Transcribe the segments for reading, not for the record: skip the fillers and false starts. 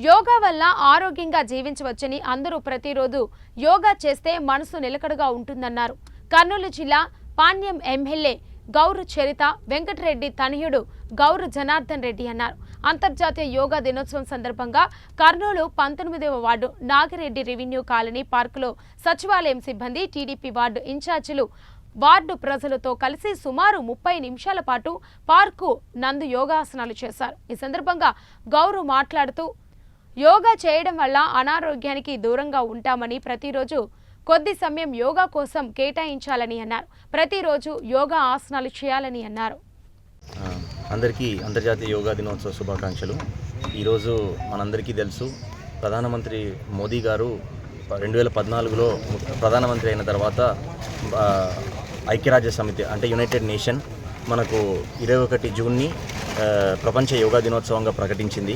యోగా వల్ల ఆరోగ్యంగా జీవించవచ్చని అందరూ ప్రతిరోజు యోగా చేస్తే మనసు నిలకడగా ఉంటుందన్నారు. కర్నూలు జిల్లా పాణ్యం ఎమ్మెల్యే గౌరు చరిత వెంకటరెడ్డి తనయుడు గౌరు జనార్దన్ రెడ్డి అన్నారు. అంతర్జాతీయ యోగా దినోత్సవం సందర్భంగా కర్నూలు 19వ వార్డు నాగిరెడ్డి రెవెన్యూ కాలనీ పార్కులో సచివాలయం సిబ్బంది, టీడీపీ వార్డు ఇన్ఛార్జీలు వార్డు ప్రజలతో కలిసి సుమారు 30 నిమిషాల పాటు పార్కు నందు యోగాసనాలు చేశారు. ఈ సందర్భంగా గౌరు మాట్లాడుతూ యోగా చేయడం వల్ల అనారోగ్యానికి దూరంగా ఉంటామని, ప్రతిరోజు కొద్ది సమయం యోగా కోసం కేటాయించాలని అన్నారు. ప్రతిరోజు యోగా ఆసనాలు చేయాలని అన్నారు. అందరికీ అంతర్జాతీయ యోగా దినోత్సవ శుభాకాంక్షలు. ఈరోజు మనందరికీ తెలుసు, ప్రధానమంత్రి మోదీ గారు 2014లో ప్రధానమంత్రి అయిన తర్వాత ఐక్యరాజ్య సమితి అంటే యునైటెడ్ నేషన్ మనకు 21 జూన్ని ప్రపంచ యోగా దినోత్సవంగా ప్రకటించింది.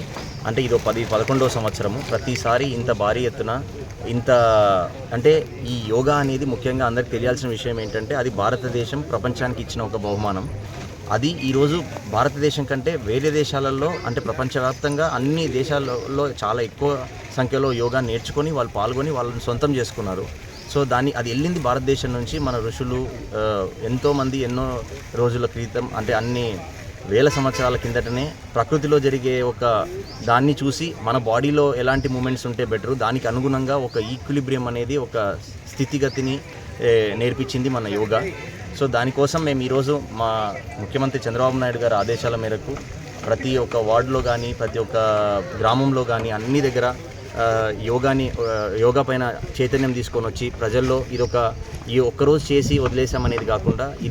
అంటే ఇదో 11వ సంవత్సరము. ప్రతిసారి ఇంత భారీ ఎత్తున అంటే ఈ యోగా అనేది ముఖ్యంగా అందరికి తెలియాల్సిన విషయం ఏంటంటే, అది భారతదేశం ప్రపంచానికి ఇచ్చిన ఒక బహుమానం. అది ఈరోజు భారతదేశం కంటే వేరే దేశాలలో అంటే ప్రపంచవ్యాప్తంగా అన్ని దేశాలలో చాలా ఎక్కువ సంఖ్యలో యోగా నేర్చుకొని వాళ్ళు పాల్గొని వాళ్ళని సొంతం చేసుకున్నారు. సో అది వెళ్ళింది భారతదేశం నుంచి. మన ఋషులు ఎంతోమంది ఎన్నో రోజుల క్రితం అంటే అన్ని వేల సంవత్సరాల కిందటనే ప్రకృతిలో జరిగే ఒక దాన్ని చూసి మన బాడీలో ఎలాంటి మూమెంట్స్ ఉంటే బెటరు, దానికి అనుగుణంగా ఒక ఈక్విలిబ్రియం అనేది ఒక స్థితిగతిని నేర్పించింది మన యోగా. సో దానికోసం మేము ఈరోజు మా ముఖ్యమంత్రి చంద్రబాబు నాయుడు గారి ఆదేశాల మేరకు ప్రతి ఒక్క వార్డులో కానీ ప్రతి ఒక్క గ్రామంలో కానీ అన్ని దగ్గర యోగా పైన చైతన్యం తీసుకొని వచ్చి ప్రజల్లో ఈ ఒక్కరోజు చేసి వదిలేసామనేది కాకుండా ఇది